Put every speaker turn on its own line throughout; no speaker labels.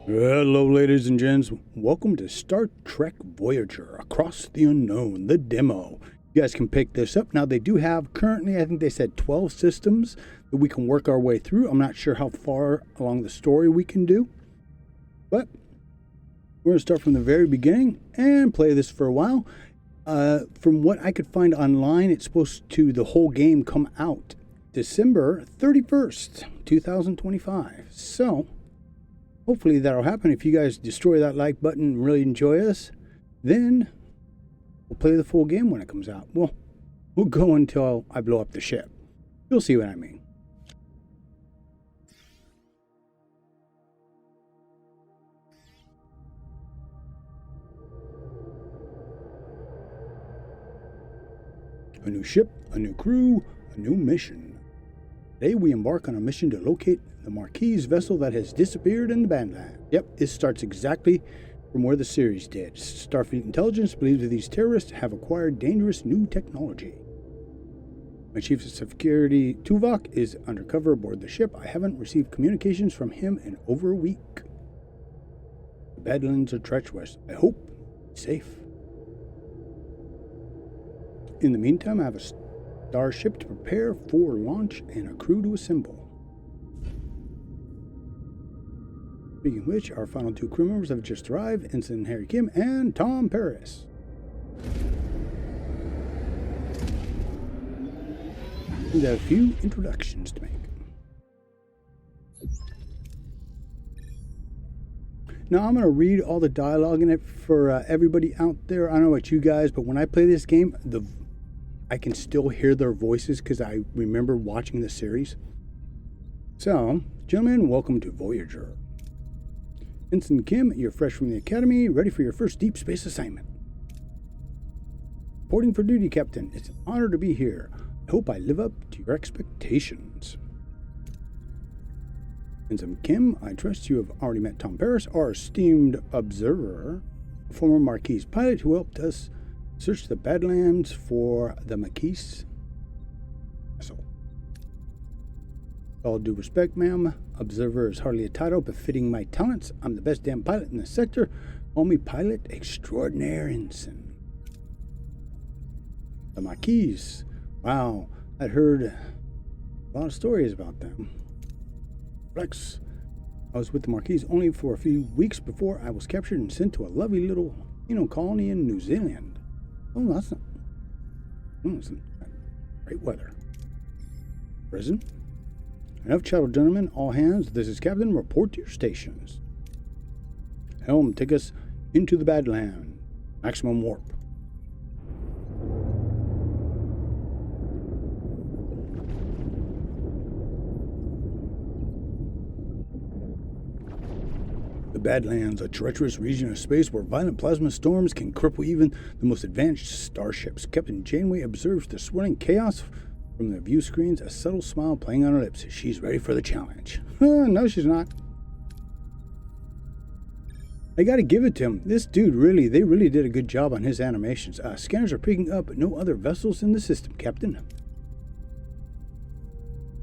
Hello, ladies and gents. Welcome to Star Trek Voyager, Across the Unknown, the demo. You guys can pick this up. Now, they do have currently, I think they said 12 systems that we can work our way through. I'm not sure how far along the story we can do, but we're going to start from the very beginning and play this for a while. From what I could find online, it's supposed to, the whole game, come out December 31st, 2025. So hopefully that'll happen. If you guys destroy that like button and really enjoy us, then we'll play the full game when it comes out. Well, we'll go until I blow up the ship. You'll see what I mean. A new ship, a new crew, a new mission. Today we embark on a mission to locate the Maquis vessel that has disappeared in the Badlands. Yep, this starts exactly from where the series did. Starfleet intelligence believes that these terrorists have acquired dangerous new technology. My chief of security, Tuvok, is undercover aboard the ship. I haven't received communications from him in over a week. The Badlands are treacherous. I hope he's safe. In the meantime, I have a starship to prepare for launch and a crew to assemble. Speaking of which, our final two crew members have just arrived, Ensign Harry Kim and Tom Paris. We have a few introductions to make. Now, I'm going to read all the dialogue in it for everybody out there. I don't know about you guys, but when I play this game, I can still hear their voices because I remember watching the series. So, gentlemen, welcome to Voyager. Ensign Kim, you're fresh from the academy, ready for your first deep space assignment. Reporting for duty, Captain. It's an honor to be here. I hope I live up to your expectations. Ensign Kim, I trust you have already met Tom Paris, our esteemed observer, a former Maquis pilot who helped us search the Badlands for the Maquis vessel. All due respect, ma'am. Observer is hardly a title befitting my talents. I'm the best damn pilot in the sector. Call me Pilot Extraordinaire Ensign. The Maquis. Wow, I'd heard a lot of stories about them. Flex. I was with the Maquis only for a few weeks before I was captured and sent to a lovely little, colony in New Zealand. Oh, that's not. It's great weather. Prison? Enough chatter, gentlemen. All hands. This is Captain. Report to your stations. Helm, take us into the Badlands. Maximum warp. The Badlands, a treacherous region of space where violent plasma storms can cripple even the most advanced starships. Captain Janeway observes the swirling chaos from the view screens, a subtle smile playing on her lips. She's ready for the challenge. No, she's not. I gotta give it to him. This dude they really did a good job on his animations. Scanners are picking up no other vessels in the system, Captain.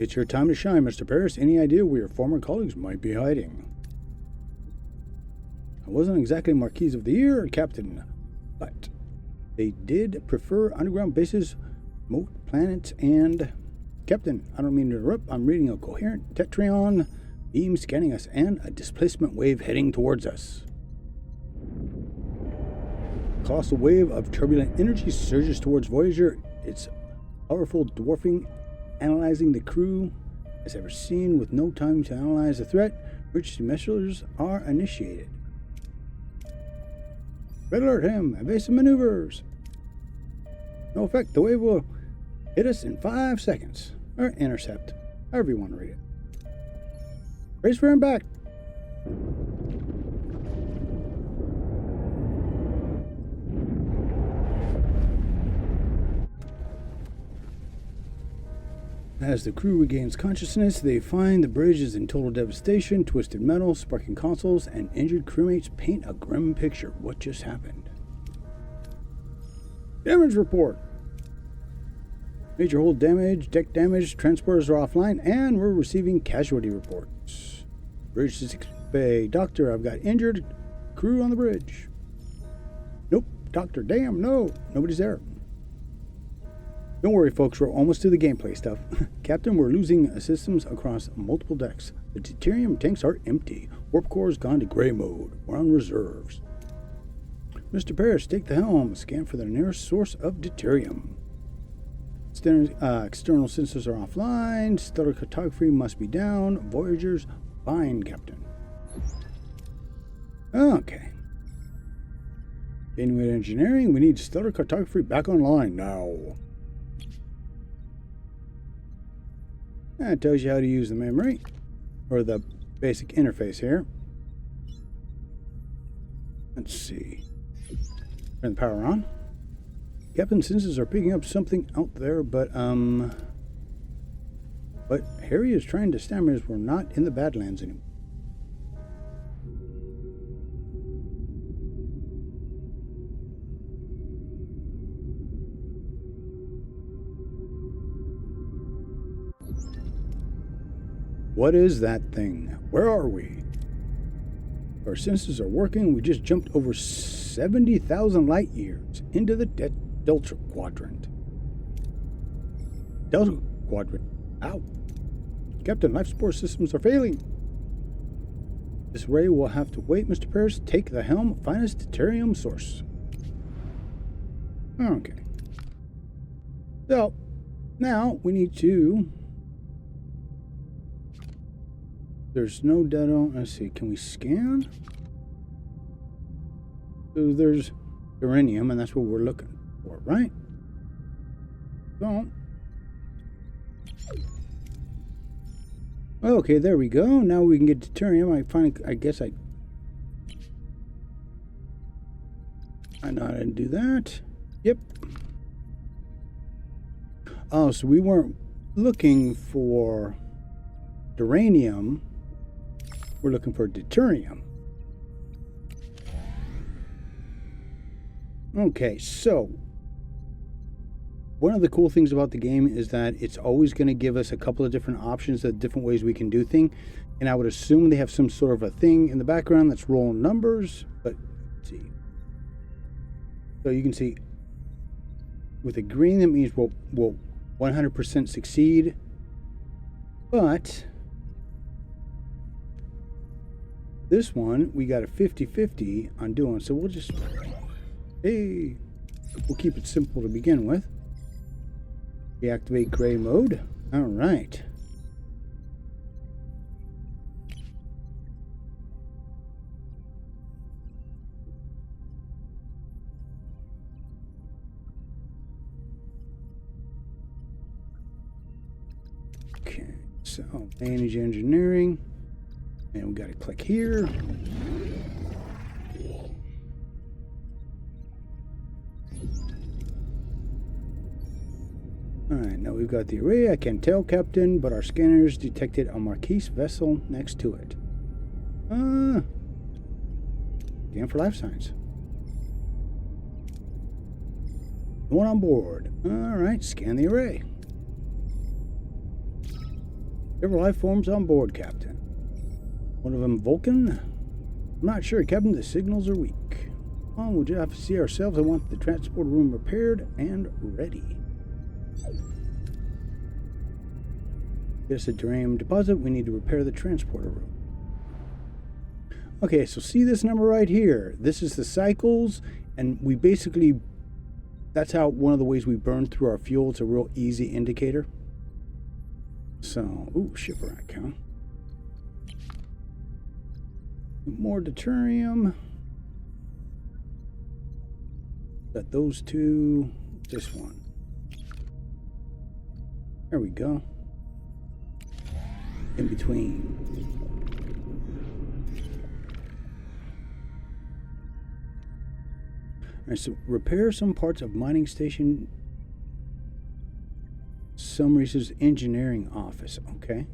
It's your time to shine, Mr. Paris. Any idea where your former colleagues might be hiding? I wasn't exactly Marquis of the Year, Captain, but they did prefer underground bases, remote planets, and... Captain, I don't mean to interrupt. I'm reading a coherent Tetrion beam scanning us and a displacement wave heading towards us. A colossal wave of turbulent energy surges towards Voyager. Its powerful dwarfing, analyzing the crew as ever seen. With no time to analyze the threat, emergency measures are initiated. Red alert him! Evasive maneuvers! No effect. The wave will hit us in 5 seconds. Or intercept. However you want to read it. Brace for impact! As the crew regains consciousness, they find the bridge is in total devastation. Twisted metal, sparking consoles, and injured crewmates paint a grim picture. What just happened? Damage report. Major hull damage, deck damage, transporters are offline, and we're receiving casualty reports. Bridge to 6 Bay. Doctor, I've got injured crew on the bridge. Nope. Doctor, damn, no. Nobody's there. Don't worry, folks. We're almost to the gameplay stuff. Captain, we're losing systems across multiple decks. The deuterium tanks are empty. Warp core has gone to gray mode. We're on reserves. Mr. Parrish, take the helm. Scan for the nearest source of deuterium. External sensors are offline. Stellar cartography must be down. Voyagers, fine, Captain. Okay. Continuing engineering, we need stellar cartography back online now. That tells you how to use the memory, or the basic interface here. Let's see. Turn the power on. Captain senses are picking up something out there, but Harry is trying to establish we're not in the Badlands anymore. What is that thing? Where are we? Our senses are working. We just jumped over 70,000 light years into the Delta quadrant. Delta quadrant. Ow. Captain, life support systems are failing. This ray will have to wait. Mr. Parrish, take the helm. Find us deuterium source. Okay. So, now we need to... There's no data. Let's see. Can we scan? So there's uranium, and that's what we're looking for, right? So, okay, there we go. Now we can get deuterium. I guess I know how to do that. Yep. Oh, so we weren't looking for uranium. We're looking for deuterium. Okay, so one of the cool things about the game is that it's always going to give us a couple of different options of different ways we can do things. And I would assume they have some sort of a thing in the background that's rolling numbers. But let's see. So you can see with the green, that means we'll 100% succeed. But this one, we got a 50-50 on doing. So we'll just, we'll keep it simple to begin with. Deactivate gray mode. All right. Okay, so manage engineering. And we got to click here. Alright, now we've got the array. I can't tell, Captain, but our scanners detected a Maquis vessel next to it. Scan for life signs. Going on board. Alright, scan the array. Several life forms on board, Captain. One of them Vulcan? I'm not sure, Captain. The signals are weak. Oh, we'll just have to see ourselves. I want the transport room repaired and ready. There's a deuterium deposit. We need to repair the transporter room. Okay, so see this number right here. This is the cycles, and we basically, that's how one of the ways we burn through our fuel. It's a real easy indicator. So, ooh, shipwreck, huh? More deuterium. Got those two. This one. There we go. In between. Alright, so repair some parts of mining station. Some research engineering office. Okay.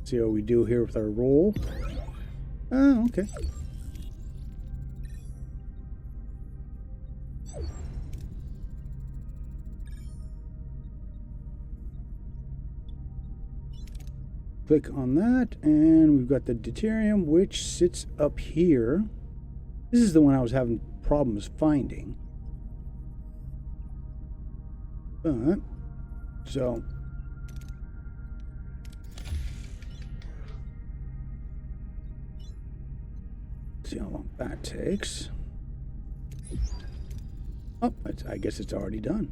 See how we do here with our roll. Oh, okay. Click on that, and we've got the deuterium, which sits up here. This is the one I was having problems finding. But, so... see how long that takes. Oh, I guess it's already done.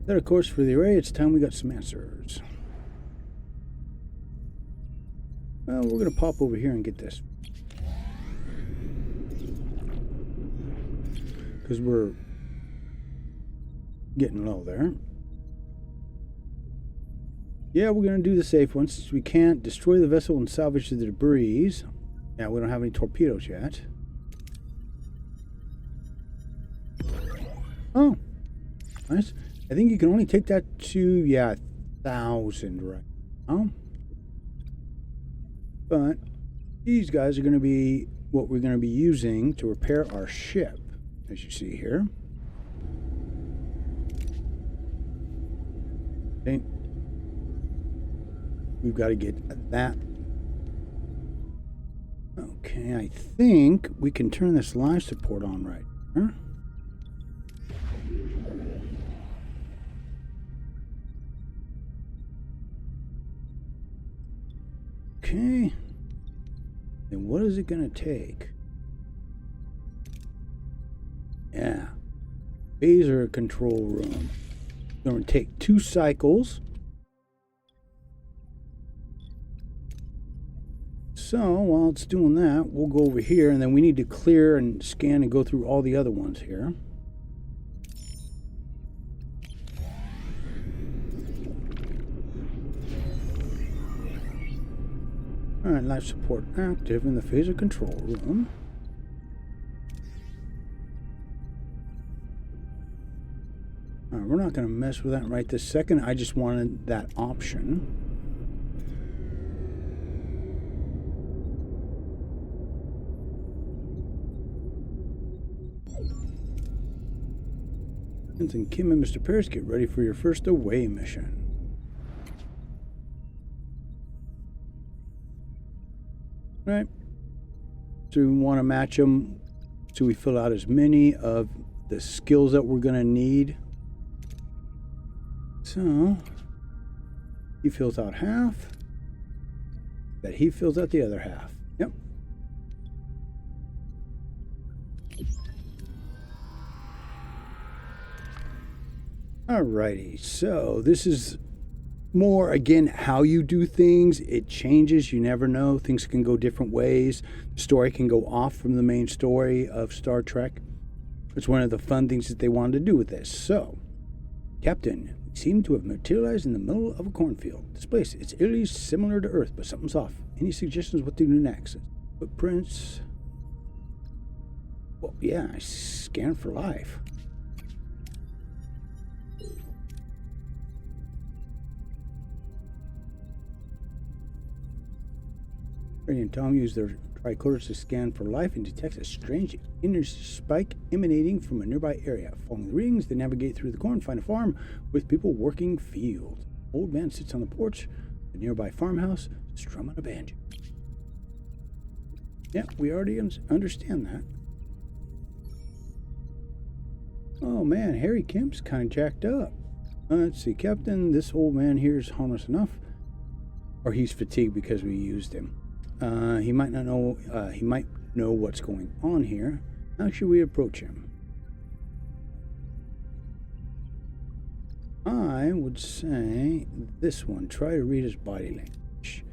Then, of course, for the array, it's time we got some answers. Well, we're going to pop over here and get this. Because we're getting low there. Yeah, we're going to do the safe one since we can't destroy the vessel and salvage the debris. Yeah, we don't have any torpedoes yet. Oh, nice. I think you can only take that to, yeah, 1,000 right now. But these guys are going to be what we're going to be using to repair our ship, as you see here. Okay. We've got to get that. Okay, I think we can turn this live support on right here. Okay. Then what is it going to take? Yeah. Phaser control room. Going to take 2 cycles. So while it's doing that, we'll go over here, and then we need to clear and scan and go through all the other ones here. Alright, life support active in the phaser control room. Alright, we're not going to mess with that right this second. I just wanted that option. And Kim and Mr. Paris, get ready for your first away mission. Right. So we want to match them so we fill out as many of the skills that we're going to need. So he fills out half, that he fills out the other half. Yep. Alrighty, so this is more, again, how you do things. It changes. You never know. Things can go different ways. The story can go off from the main story of Star Trek. It's one of the fun things that they wanted to do with this. So, Captain, we seem to have materialized in the middle of a cornfield. This place, it's eerily similar to Earth, but something's off. Any suggestions what to do next? Footprints. Well, yeah, I scan for life. Harry and Tom use their tricorders to scan for life and detect a strange inner spike emanating from a nearby area. Following the readings, they navigate through the corn, find a farm with people working fields. Old man sits on the porch of the nearby farmhouse, strumming a banjo. Yeah, we already understand that. Oh man, Harry Kemp's kind of jacked up. Let's see, Captain, this old man here is harmless enough. Or he's fatigued because we used him. He might not know. He might know what's going on here. How should we approach him? I would say this one. Try to read his body language.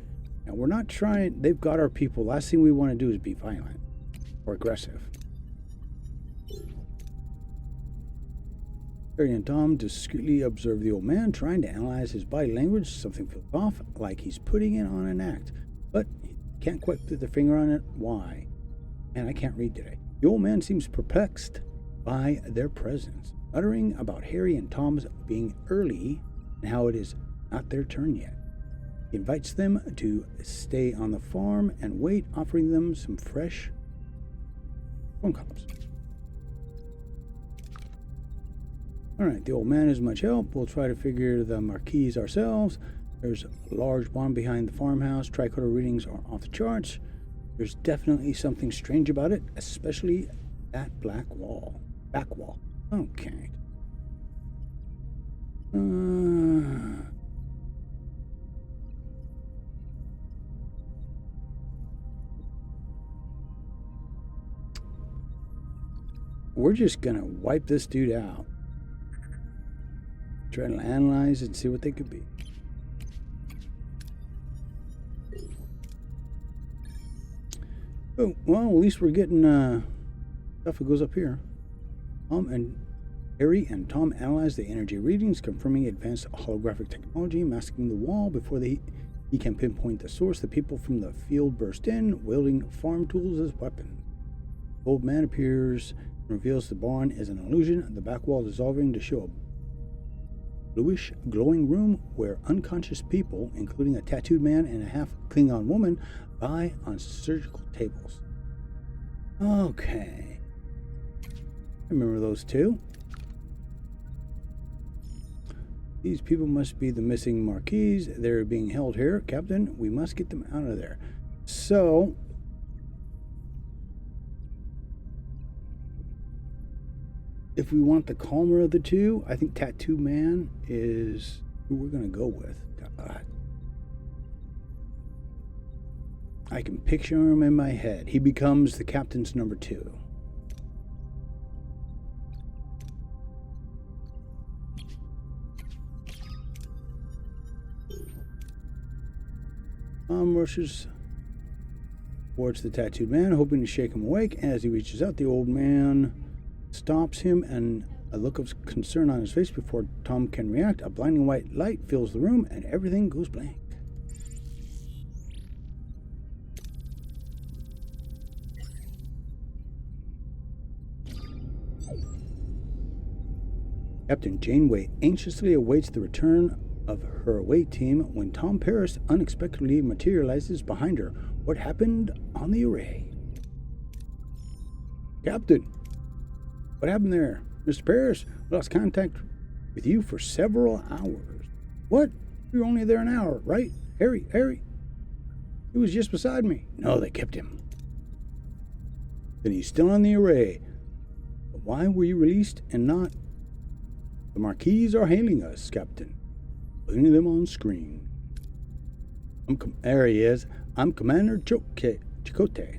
Now we're not trying. They've got our people. Last thing we want to do is be violent or aggressive. Harry and Tom discreetly observe the old man, trying to analyze his body language. Something feels off, like he's putting it on an act, but can't quite put their finger on it. Why? Man, I can't read today. The old man seems perplexed by their presence, uttering about Harry and Tom's being early and how it is not their turn yet. He invites them to stay on the farm and wait, offering them some fresh corn cobs. All right, the old man is much help. We'll try to figure the Maquis ourselves. There's a large barn behind the farmhouse. Tricorder readings are off the charts. There's definitely something strange about it, especially that black wall. Back wall. Okay. We're just gonna wipe this dude out. Try to analyze and see what they could be. Oh, well, at least we're getting stuff that goes up here. Harry and Tom analyze the energy readings, confirming advanced holographic technology, masking the wall before he can pinpoint the source. The people from the field burst in, wielding farm tools as weapons. The old man appears and reveals the barn is an illusion, the back wall dissolving to show a bluish, glowing room where unconscious people, including a tattooed man and a half-Klingon woman, lie on surgical tables. Okay. I remember those two. These people must be the missing Maquis. They're being held here. Captain, we must get them out of there. So, if we want the calmer of the two, I think Tattoo Man is who we're going to go with. God. I can picture him in my head. He becomes the captain's number 2. Rushes towards the tattooed man, hoping to shake him awake. As he reaches out, the old man stops him, and a look of concern on his face before Tom can react. A blinding white light fills the room, and everything goes blank. Captain Janeway anxiously awaits the return of her away team when Tom Paris unexpectedly materializes behind her. What happened on the array? Captain, what happened there? Mr. Paris, we lost contact with you for several hours. What? You were only there an hour, right? Harry, he was just beside me. No, they kept him. Then he's still on the array. But why were you released and not? The Maquis are hailing us, Captain. Putting them on screen. There he is. I'm Commander Chakotay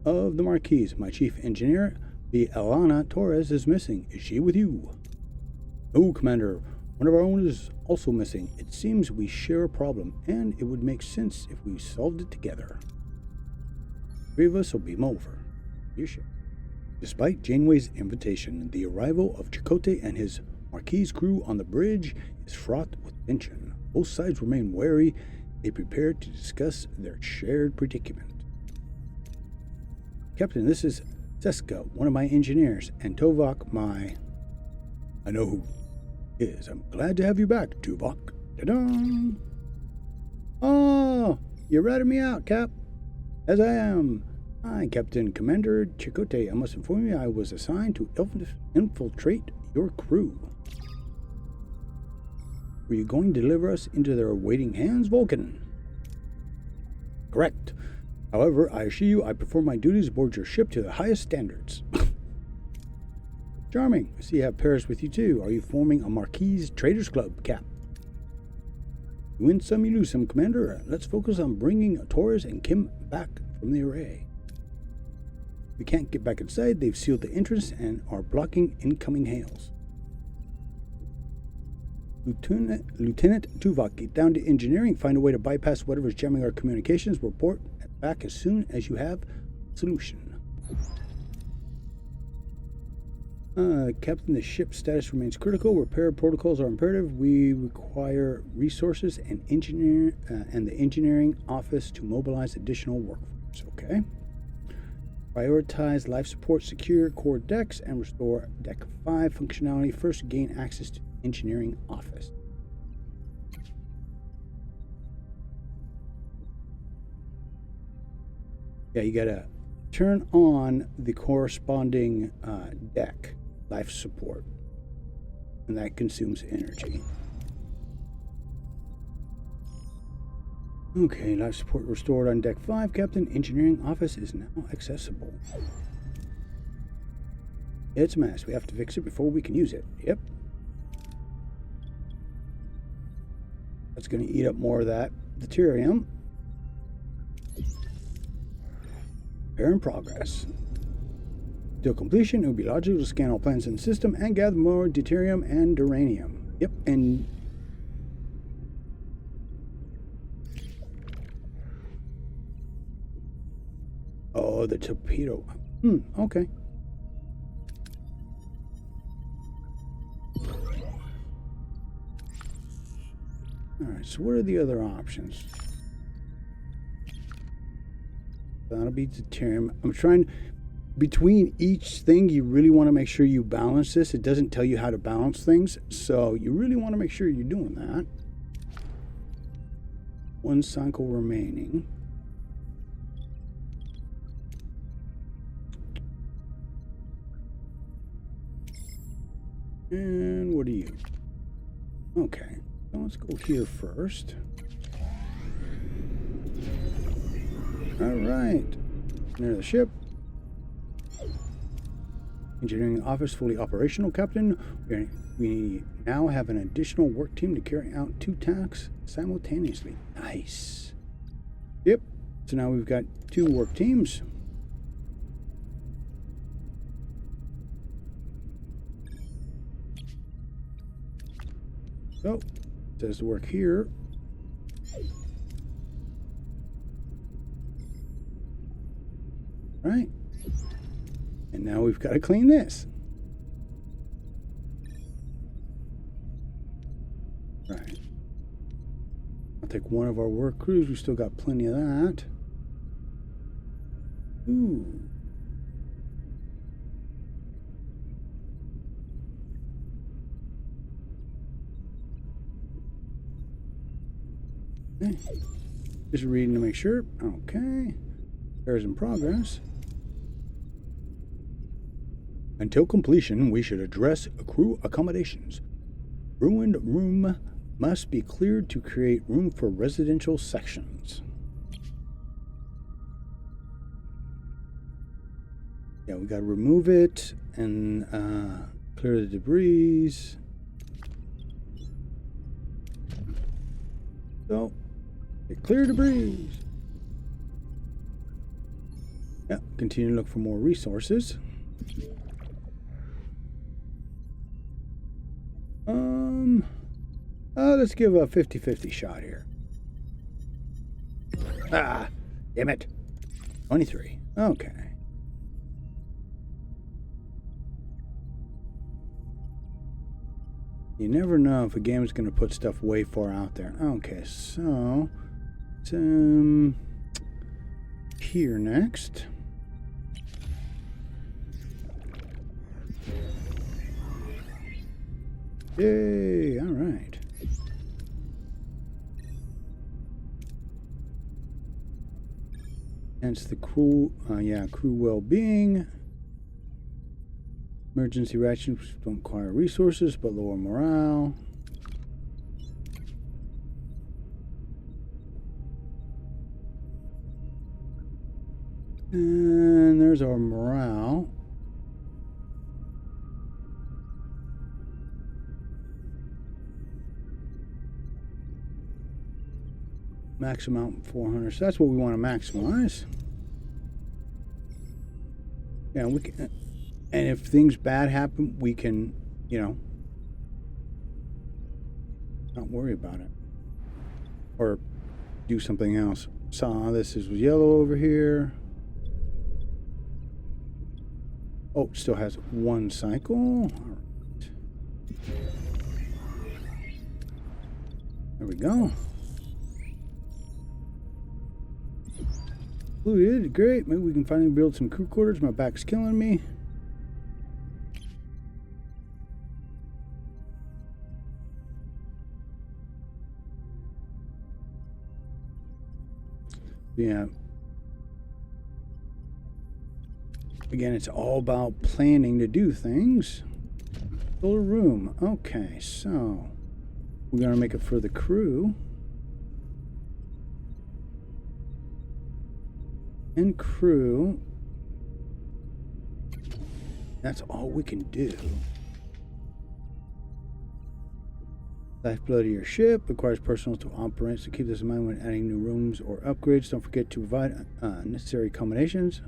of the Maquis. My chief engineer, the Elana Torres, is missing. Is she with you? No, Commander. One of our own is also missing. It seems we share a problem, and it would make sense if we solved it together. 3 of us will beam over. You sure? Despite Janeway's invitation, the arrival of Chakotay and his Maquis crew on the bridge is fraught with tension. Both sides remain wary. They prepare to discuss their shared predicament. Captain, this is Seska, one of my engineers, and Tuvok, I know who is. I'm glad to have you back, Tuvok. Ta-da! Oh, you ratted me out, Cap. As I am. Hi, Captain Commander Chakotay. I must inform you I was assigned to infiltrate your crew. Were you going to deliver us into their waiting hands, Vulcan? Correct. However, I assure you I perform my duties aboard your ship to the highest standards. Charming. I see you have Paris with you too. Are you forming a Maquis Traders Club, Cap? You win some, you lose some, Commander. Let's focus on bringing Torres and Kim back from the array. We can't get back inside. They've sealed the entrance and are blocking incoming hails. Lieutenant Tuvok, get down to engineering. Find a way to bypass whatever's jamming our communications. Report back as soon as you have a solution. Captain, the ship's status remains critical. Repair protocols are imperative. We require resources and the engineering office to mobilize additional workforce. Okay. Prioritize life support, secure core decks, and restore Deck 5 functionality. First, gain access to engineering office. Yeah, you gotta turn on the corresponding deck life support, and that consumes energy. Okay, life support restored on deck 5. Captain, engineering office is now accessible. It's a mess. We have to fix it before we can use it. Yep. That's going to eat up more of that deuterium. Repair in progress. Till completion, it would be logical to scan all planets in the system and gather more deuterium and uranium. Yep, and oh, the torpedo. Okay. Alright, so what are the other options? That'll be deuterium. I'm trying, between each thing, you really want to make sure you balance this. It doesn't tell you how to balance things, so you really want to make sure you're doing that. One cycle remaining. And what are you? Okay, so let's go here first. All right, near the ship. Engineering office fully operational, Captain. We now have an additional work team to carry out 2 tasks simultaneously. Nice. Yep, so now we've got 2 work teams. So, it says to work here. Right. And now we've got to clean this. Right. I'll take one of our work crews. We still got plenty of that. Ooh. Okay. Just reading to make sure. Okay. Repairs in progress. Until completion, we should address crew accommodations. Ruined room must be cleared to create room for residential sections. Yeah, we gotta remove it and clear the debris. So, clear debris. Yeah, continue to look for more resources. Let's give a 50-50 shot here. Ah, damn it. 23. Okay. You never know if a game is going to put stuff way far out there. Okay, so it's, here next. Yay, all right. Hence the crew, crew well-being. Emergency rations don't require resources, but lower morale. And there's our morale. Max amount 400. So that's what we want to maximize. Yeah, we can, and if things bad happen, we can, you know, not worry about it or do something else. Saw this is yellow over here. Oh, still has 1 cycle. All right. There we go. Fluid, great. Maybe we can finally build some crew quarters. My back's killing me. Yeah. Again, it's all about planning to do things. Solar room. Okay, so we're going to make it for the crew. and crew. That's all we can do. Lifeblood of your ship requires personnel to operate, so keep this in mind when adding new rooms or upgrades. Don't forget to provide necessary combinations,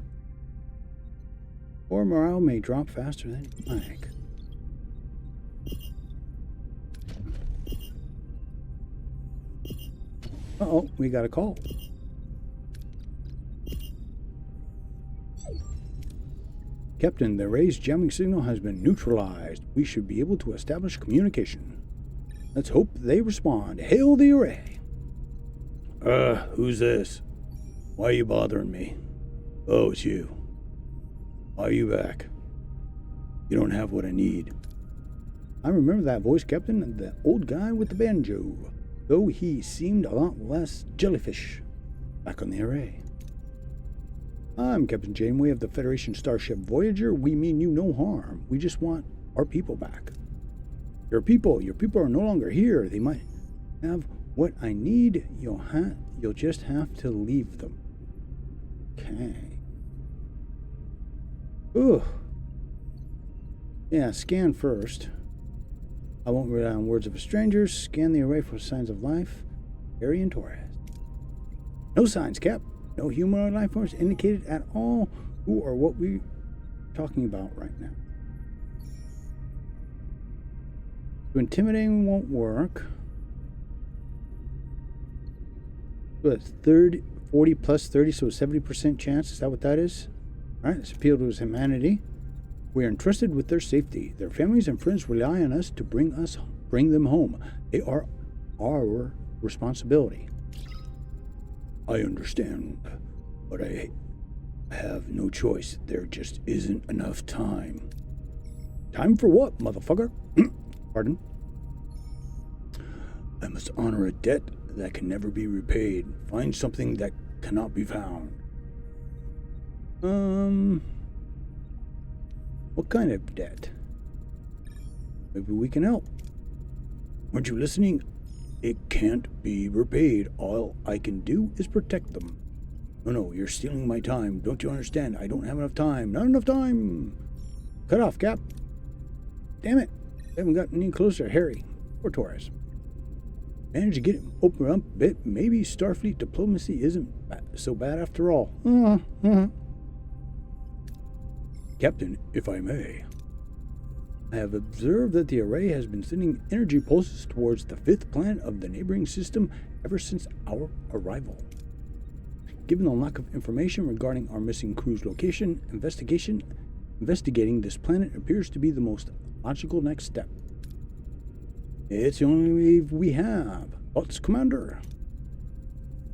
or morale may drop faster than you like. Uh-oh, we got a call. Captain, the array's jamming signal has been neutralized. We should be able to establish communication. Let's hope they respond. Hail the array.
Who's this? Why are you bothering me? Oh, it's you. Why are you back? You don't have what I need.
I remember that voice, Captain, the old guy with the banjo, though he seemed a lot less jellyfish. Back on the array. I'm Captain Janeway of the Federation starship Voyager. We mean you no harm. We just want our people back. Your people are no longer here. They might have what I need. You'll just have to leave them. Okay. Ooh. Yeah, scan first. I won't rely on words of a stranger. Scan the array for signs of life. Harry and Torres. No signs, Cap. No humanoid life forms indicated at all. Who or what we're talking about right now. So intimidating won't work. So it's 40 plus 30, so 70% chance. Is that what that is? All right, let's appeal to his humanity. We are entrusted with their safety. Their families and friends rely on us to bring them home. They are our responsibility.
I understand, but I have no choice. There just isn't enough time.
Time for what, motherfucker? Pardon?
I must honor a debt that can never be repaid. Find something that cannot be found.
What kind of debt? Maybe we can help.
Aren't you listening? It can't be repaid. All I can do is protect them. No, you're stealing my time. Don't you understand? I don't have enough time. Not enough time.
Cut off, Cap. Damn it. I haven't gotten any closer. Harry or Torres. Managed to get him open up a bit. Maybe Starfleet diplomacy isn't so bad after all.
Captain, if I may.
I have observed that the array has been sending energy pulses towards the 5th planet of the neighboring system ever since our arrival. Given the lack of information regarding our missing crew's location, investigating this planet appears to be the most logical next step. It's the only way we have. Thoughts, Commander?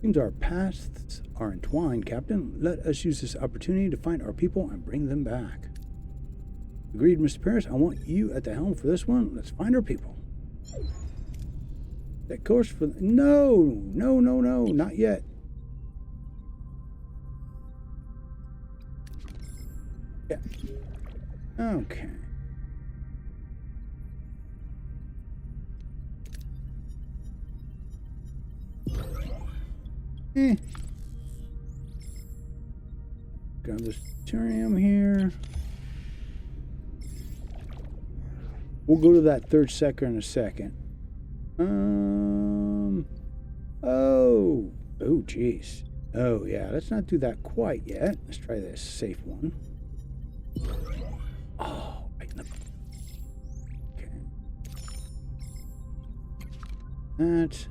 Seems our paths are entwined, Captain. Let us use this opportunity to find our people and bring them back. Agreed, Mr. Paris. I want you at the helm for this one. Let's find our people. That course for... No, not yet. Yeah. Okay. Grab this deuterium here. We'll go to that 3rd sector in a second. Oh, jeez. Oh, yeah, let's not do that quite yet. Let's try this safe one. Oh, right. Okay. That's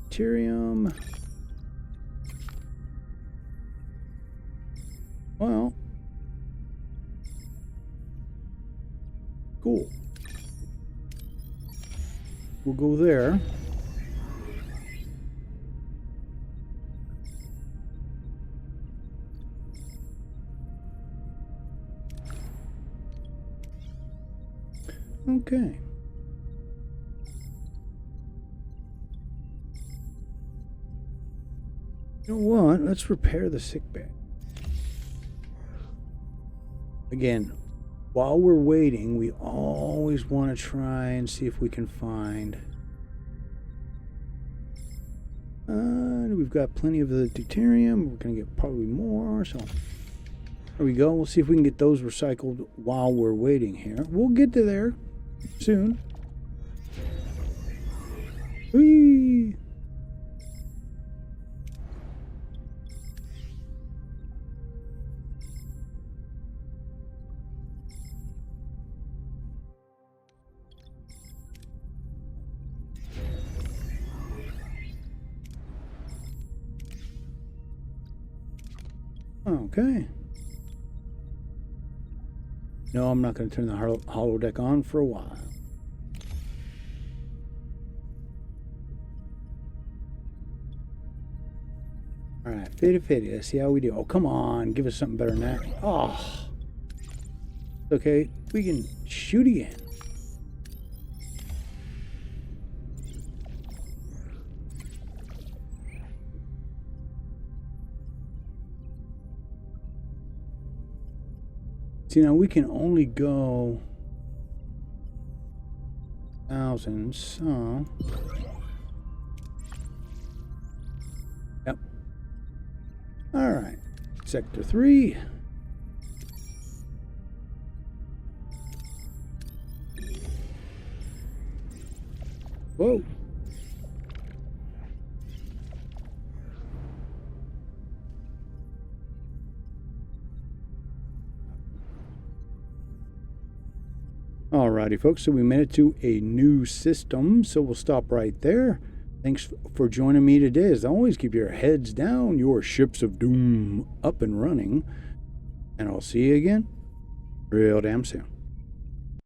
deuterium. Well, cool. We'll go there. Okay. You know what? Let's repair the sickbay. Again, while we're waiting, we always want to try and see if we can find We've got plenty of the deuterium. We're going to get probably more. So there we go. We'll see if we can get those recycled while we're waiting here. We'll get to there soon. Whee! Okay. No, I'm not going to turn the holodeck on for a while. All right, 50-50. Let's see how we do. Oh, come on. Give us something better than that. Oh. Okay, we can shoot again. See, now we can only go thousands, so yep. All right, sector 3. Whoa. Alrighty, folks, so we made it to a new system, so we'll stop right there. Thanks for joining me today. As always, keep your heads down, your ships of doom up and running, and I'll see you again real damn soon.